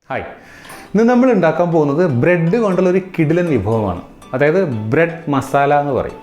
Hi, ഇന്ന് നമ്മൾ ഉണ്ടാക്കാൻ പോകുന്നത് ബ്രെഡ് കൊണ്ടുള്ള ഒരു കിടിലൻ വിഭവമാണ്. അതായത് ബ്രെഡ് മസാല എന്ന് പറയും.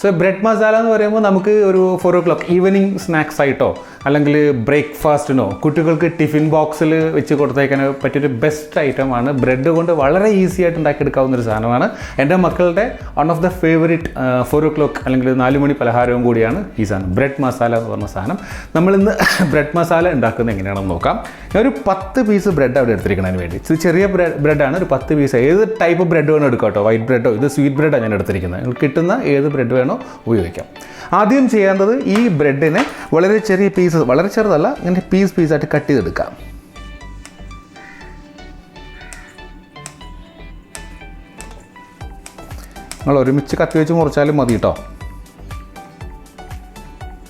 സോ ബ്രെഡ് മസാല എന്ന് പറയുമ്പോൾ നമുക്ക് ഒരു 4 o'clock ഈവനിങ് സ്നാക്സ് ആയിട്ടോ അല്ലെങ്കിൽ ബ്രേക്ക്ഫാസ്റ്റിനോ കുട്ടികൾക്ക് ടിഫിൻ ബോക്സിൽ വെച്ച് കൊടുത്തേക്കാൻ പറ്റിയൊരു ബെസ്റ്റ് ഐറ്റമാണ്. ബ്രെഡ് കൊണ്ട് വളരെ ഈസി ആയിട്ട് ഉണ്ടാക്കിയെടുക്കാവുന്ന ഒരു സാധനമാണ്. എൻ്റെ മക്കളുടെ one of the favourite 4 o'clock അല്ലെങ്കിൽ 4 മണി പലഹാരവും കൂടിയാണ് ഈ സാധനം, ബ്രെഡ് മസാല എന്ന് പറഞ്ഞ സാധനം. നമ്മളിന്ന് ബ്രെഡ് മസാല ഉണ്ടാക്കുന്നത് എങ്ങനെയാണെന്ന് നോക്കാം. ഞാനൊരു 10 പീസ് ബ്രെഡ് അവിടെ എടുത്തിരിക്കുന്നതിന് വേണ്ടി. ഇത് ചെറിയ ബ്രെഡാണ്, ഒരു 10 പീസ്. ഏത് ടൈപ്പ് ബ്രെഡ് വേണോ എടുക്കാം കേട്ടോ. വൈറ്റ് ബ്രെഡോ, ഇത് സ്വീറ്റ് ബ്രെഡാണ് ഞാൻ എടുത്തിരിക്കുന്നത്. നിങ്ങൾക്ക് കിട്ടുന്ന ഏത് ബ്രെഡ് വേണോ ഉപയോഗിക്കാം. ആദ്യം ചെയ്യേണ്ടത് ഈ ബ്രെഡിനെ വളരെ ചെറിയ പീസസ്, വളരെ ചെറുതല്ല, ഇങ്ങനെ പീസായിട്ട് കട്ട് ചെയ്തെടുക്കാം. നിങ്ങൾ ഒരുമിച്ച് കത്തി വെച്ച് മുറിച്ചാലും മതി കേട്ടോ.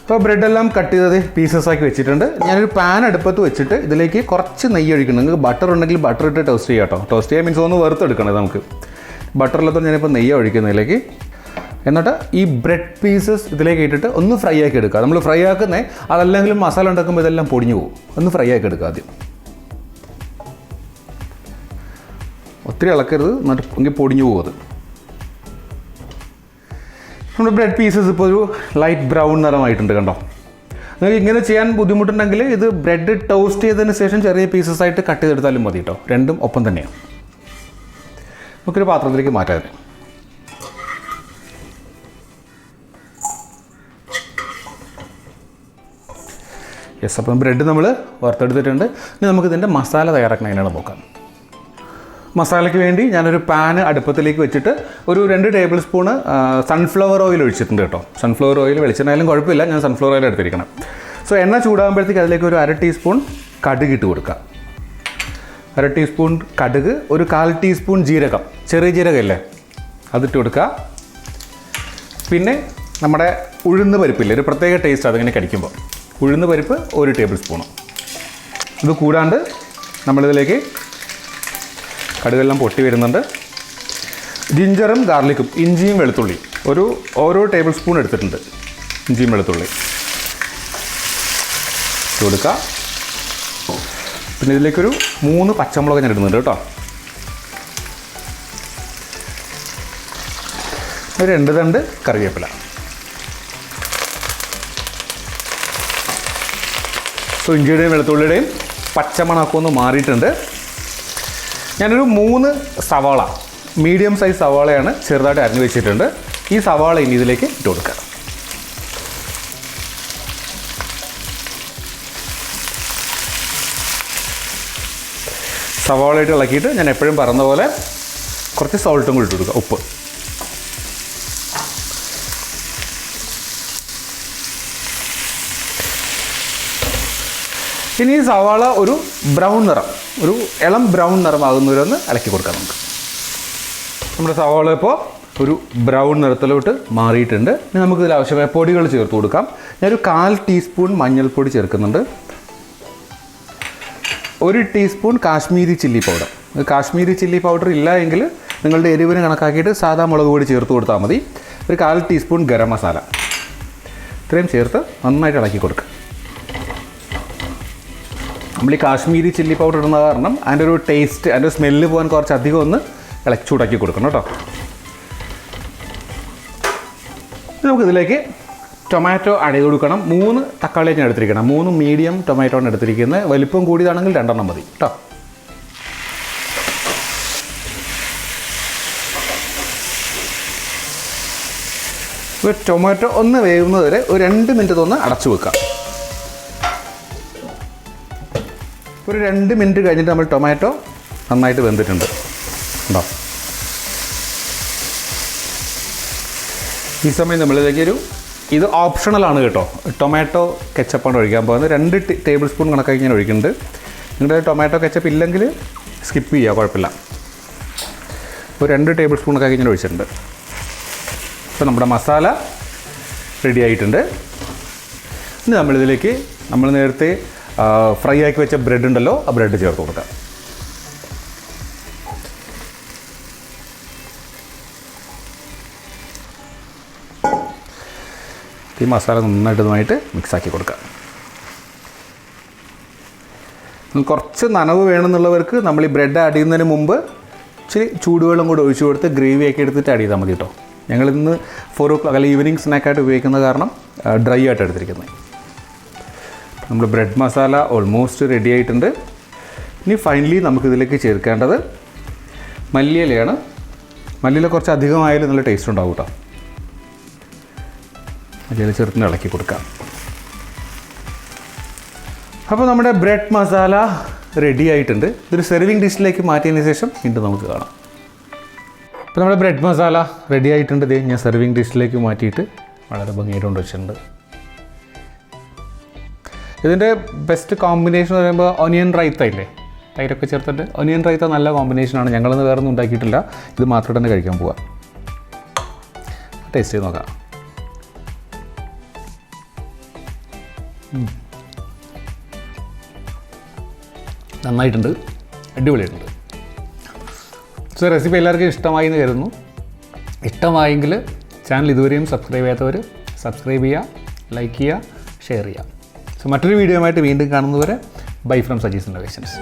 അപ്പോൾ ബ്രെഡെല്ലാം കട്ട് ചെയ്തത് പീസസ് ആക്കി വെച്ചിട്ടുണ്ട്. ഞാനൊരു പാൻ അടുപ്പത്ത് വെച്ചിട്ട് ഇതിലേക്ക് കുറച്ച് നെയ്യ് ഒഴിക്കണം. നിങ്ങൾക്ക് ബട്ടർ ഉണ്ടെങ്കിൽ ബട്ടർ ഇട്ട് ടോസ്റ്റ് ചെയ്യാം കേട്ടോ. ടോസ്റ്റ് ചെയ്യാൻ മീൻസ് ഒന്ന് വറുത്തെടുക്കണം. നമുക്ക് ബട്ടറില്ലാത്ത ഞാനിപ്പോൾ നെയ്യ് ഒഴിക്കുന്നതിലേക്ക്. എന്നിട്ട് ഈ ബ്രെഡ് പീസസ് ഇതിലേക്ക് ഇട്ടിട്ട് ഒന്ന് ഫ്രൈ ആക്കി എടുക്കുക. നമ്മൾ ഫ്രൈ ആക്കുന്നത് അതല്ലെങ്കിലും മസാല ഉണ്ടാക്കുമ്പോൾ ഇതെല്ലാം പൊടിഞ്ഞു പോകും. ഒന്ന് ഫ്രൈ ആക്കി എടുക്കുക ആദ്യം. ഒത്തിരി ഇളക്കരുത്, എന്നിട്ട് എങ്കിൽ പൊടിഞ്ഞു പോകും അത്. നമ്മുടെ ബ്രെഡ് പീസസ് ഇപ്പോൾ ഒരു ലൈറ്റ് ബ്രൗൺ നിറമായിട്ടുണ്ട് കണ്ടോ. നിങ്ങൾക്ക് ഇങ്ങനെ ചെയ്യാൻ ബുദ്ധിമുട്ടുണ്ടെങ്കിൽ ഇത് ബ്രെഡ് ടോസ്റ്റ് ചെയ്തതിന് ശേഷം ചെറിയ പീസസ് ആയിട്ട് കട്ട് ചെയ്തെടുത്താലും മതി കേട്ടോ. രണ്ടും ഒപ്പം തന്നെയാണ്. നമുക്കൊരു പാത്രത്തിലേക്ക് മാറ്റാതെ. യെസ്, അപ്പം ബ്രെഡ് നമ്മൾ വറുത്തെടുത്തിട്ടുണ്ട്. ഇനി നമുക്കിതിൻ്റെ മസാല തയ്യാറാക്കണം എങ്ങനെയാണ് നോക്കാം. മസാലയ്ക്ക് വേണ്ടി ഞാനൊരു പാൻ അടുപ്പത്തിലേക്ക് വെച്ചിട്ട് ഒരു 2 ടേബിൾ സ്പൂണ് സൺഫ്ലവർ ഓയിൽ ഒഴിച്ചിട്ടുണ്ട് കേട്ടോ. സൺഫ്ലവർ ഓയിൽ വെളിച്ചെണ്ണയായാലും കുഴപ്പമില്ല, ഞാൻ സൺഫ്ലവർ ഓയിൽ എടുത്തിരിക്കണം. സോ എണ്ണ ചൂടാകുമ്പോഴത്തേക്ക് അതിലേക്ക് ഒരു 1/2 ടീസ്പൂൺ കടുക് ഇട്ട് കൊടുക്കുക. 1/2 ടീസ്പൂൺ കടുക്, ഒരു 1/4 ടീസ്പൂൺ ജീരകം, ചെറിയ ജീരകമല്ലേ, അതിട്ട് കൊടുക്കുക. പിന്നെ നമ്മുടെ ഉഴുന്ന് പരിപ്പില്ലേ, ഒരു പ്രത്യേക ടേസ്റ്റ് അതിങ്ങനെ കടിക്കുമ്പോൾ. ഉഴുന്ന് പരിപ്പ് 1 ടേബിൾ സ്പൂണ്. ഇത് കൂടാണ്ട് നമ്മളിതിലേക്ക് കടുകെല്ലാം പൊട്ടി വരുന്നുണ്ട്. ജിഞ്ചറും ഗാർലിക്കും, ഇഞ്ചിയും വെളുത്തുള്ളി ഓരോ ടേബിൾ സ്പൂൺ എടുത്തിട്ടുണ്ട്. ഇഞ്ചിയും വെളുത്തുള്ളി കൊടുക്കുക. പിന്നെ ഇതിലേക്കൊരു 3 പച്ചമുളക് ഞാൻ ഇടുന്നുണ്ട് കേട്ടോ. ഒരു 2 തണ്ട് കറിവേപ്പില. സോ ഇഞ്ചിയുടെയും വെളുത്തുള്ളിയുടെയും പച്ചമണമൊക്കെ ഒന്ന് മാറിയിട്ടുണ്ട്. ഞാനൊരു 3 സവാള, മീഡിയം സൈസ് സവാളയാണ് ചെറുതായിട്ട് അരിഞ്ഞു വെച്ചിട്ടുണ്ട്. ഈ സവാള ഇനി ഇതിലേക്ക് ഇട്ട് കൊടുക്കുക. സവാള ഇട്ട് ഇളക്കിയിട്ട് ഞാൻ എപ്പോഴും പറഞ്ഞ പോലെ കുറച്ച് സോൾട്ടും കൂടി ഇട്ട് കൊടുക്കുക, ഉപ്പ്. ഇനി ഈ സവാള ഒരു ബ്രൗൺ നിറം, ഒരു ഇളം ബ്രൗൺ നിറമാകുന്നവരൊന്ന് ഇളക്കി കൊടുക്കാം നമുക്ക്. നമ്മുടെ സവാള ഇപ്പോൾ ഒരു ബ്രൗൺ നിറത്തിലോട്ട് മാറിയിട്ടുണ്ട്. ഇനി നമുക്കിതിൽ ആവശ്യമായ പൊടികൾ ചേർത്ത് കൊടുക്കാം. ഞാനൊരു 1/4 ടീസ്പൂൺ മഞ്ഞൾപ്പൊടി ചേർക്കുന്നുണ്ട്. 1 teaspoon Kashmiri chilli powder. Kashmiri chilli powder ഇല്ല എങ്കിൽ നിങ്ങളുടെ എരിവിന് കണക്കാക്കിയിട്ട് സാധാ മുളക് പൊടി ചേർത്ത് കൊടുത്താൽ മതി. ഒരു 1/4 ടീസ്പൂൺ ഗരം മസാല. ഇത്രയും ചേർത്ത് നന്നായിട്ട് ഇളക്കി കൊടുക്കുക. നമ്മൾ ഈ കാശ്മീരി ചില്ലി പൗഡർ ഇടുന്ന കാരണം അതിൻ്റെ ഒരു ടേസ്റ്റ്, അതിൻ്റെ സ്മെല്ല് പോകാൻ കുറച്ചധികം ഒന്ന് ചൂടാക്കി കൊടുക്കണം കേട്ടോ. നമുക്കിതിലേക്ക് ടൊമാറ്റോ ആഡ് ചെയ്ത് കൊടുക്കണം. 3 തക്കാളി ഞാൻ എടുത്തിരിക്കണം. 3 മീഡിയം ടൊമാറ്റോ ആണ് എടുത്തിരിക്കുന്നത്. വലിപ്പം കൂടിയതാണെങ്കിൽ 2 എണ്ണം മതി കേട്ടോ. ഇപ്പോൾ ടൊമാറ്റോ ഒന്ന് വേവുന്നത് വരെ ഒരു 2 മിനിറ്റ് ഒന്ന് അടച്ചു വെക്കാം. ഒരു 2 മിനിറ്റ് കഴിഞ്ഞിട്ട് നമ്മൾ ടൊമാറ്റോ നന്നായിട്ട് വെന്തിട്ടുണ്ട് ഉണ്ടോ. ഈ സമയം നമ്മളിലേക്ക് ഇത് ഓപ്ഷണലാണ് കേട്ടോ, ടൊമാറ്റോ കെച്ചപ്പാണ് ഒഴിക്കാൻ പോകുന്നത്. 2 ടേബിൾ സ്പൂൺ കണക്കാക്കി ഞാൻ ഒഴിക്കുന്നുണ്ട്. നിങ്ങളുടെ ടൊമാറ്റോ കെച്ചപ്പ് ഇല്ലെങ്കിൽ സ്കിപ്പ് ചെയ്യുക, കുഴപ്പമില്ല. ഒരു 2 ടേബിൾ സ്പൂൺ കണക്കാക്കി ഞാൻ ഒഴിച്ചിട്ടുണ്ട്. അപ്പോൾ നമ്മുടെ മസാല റെഡി ആയിട്ടുണ്ട്. ഇനി നമ്മളിതിലേക്ക് നമ്മൾ നേരത്തെ ഫ്രൈ ആക്കി വെച്ച ബ്രെഡ് ഉണ്ടല്ലോ, ആ ബ്രെഡ് ചേർത്ത് കൊടുക്കാം. ഈ മസാല നന്നായിട്ട് മിക്സാക്കി കൊടുക്കാം. കുറച്ച് നനവ് വേണമെന്നുള്ളവർക്ക് നമ്മൾ ഈ ബ്രെഡ് ആഡ് ചെയ്യുന്നതിന് മുമ്പ് ഇച്ചിരി ചൂടുവെള്ളം കൂടെ ഒഴിച്ചു കൊടുത്ത് ഗ്രേവിയൊക്കെ എടുത്തിട്ട് ആഡ് ചെയ്താൽ മതി കേട്ടോ. ഞങ്ങളിന്ന് 4 o'clock അല്ലെങ്കിൽ ഈവനിങ് സ്നാക്കായിട്ട് ഉപയോഗിക്കുന്ന കാരണം ഡ്രൈ ആയിട്ട് എടുത്തിരിക്കുന്നത്. നമ്മൾ ബ്രെഡ് മസാല ഓൾമോസ്റ്റ് റെഡി ആയിട്ടുണ്ട്. ഇനി ഫൈനലി നമുക്കിതിലേക്ക് ചേർക്കേണ്ടത് മല്ലിയിലയാണ്. മല്ലിയില കുറച്ച് അധികമായാലും നല്ല ടേസ്റ്റ് ഉണ്ടാവും കേട്ടോ. മല്ലിയില ചേർത്ത് ഇളക്കി കൊടുക്കാം. അപ്പോൾ നമ്മുടെ ബ്രെഡ് മസാല റെഡി ആയിട്ടുണ്ട്. ഇതൊരു സെർവിങ് ഡിഷിലേക്ക് മാറ്റിയതിന് ശേഷം വീണ്ടും നമുക്ക് കാണാം. ഇപ്പോൾ നമ്മുടെ ബ്രെഡ് മസാല റെഡി ആയിട്ടുണ്ട്. ഇത് ഞാൻ സെർവിങ് ഡിഷിലേക്ക് മാറ്റിയിട്ട് വളരെ ഭംഗിയായിട്ട് കൊണ്ടുവച്ചിട്ടുണ്ട്. ഇതിൻ്റെ ബെസ്റ്റ് കോമ്പിനേഷൻ എന്ന് പറയുമ്പോൾ ഒനിയൻ റൈത്ത ഇല്ലേ, തൈരൊക്കെ ചേർത്തിട്ട് ഒനിയൻ റൈത്ത നല്ല കോമ്പിനേഷനാണ്. ഞങ്ങളൊന്നും വേറെ ഒന്നും ഉണ്ടാക്കിയിട്ടില്ല, ഇത് മാത്രം തന്നെ കഴിക്കാൻ പോവാം. ടേസ്റ്റ് ചെയ്ത് നോക്കാം. നന്നായിട്ടുണ്ട്, അടിപൊളിയായിട്ടുണ്ട്. സോ റെസിപ്പി എല്ലാവർക്കും ഇഷ്ടമായി എന്ന് കരുതുന്നു. ഇഷ്ടമായെങ്കിൽ ചാനൽ ഇതുവരെയും സബ്സ്ക്രൈബ് ചെയ്യാത്തവർ സബ്സ്ക്രൈബ് ചെയ്യുക, ലൈക്ക് ചെയ്യുക, ഷെയർ ചെയ്യുക. സോ മറ്റൊരു വീഡിയോയുമായിട്ട് വീണ്ടും കാണുന്നതുവരെ ബൈ ഫ്രം സജീസ് ഇന്നോവേഷൻസ്.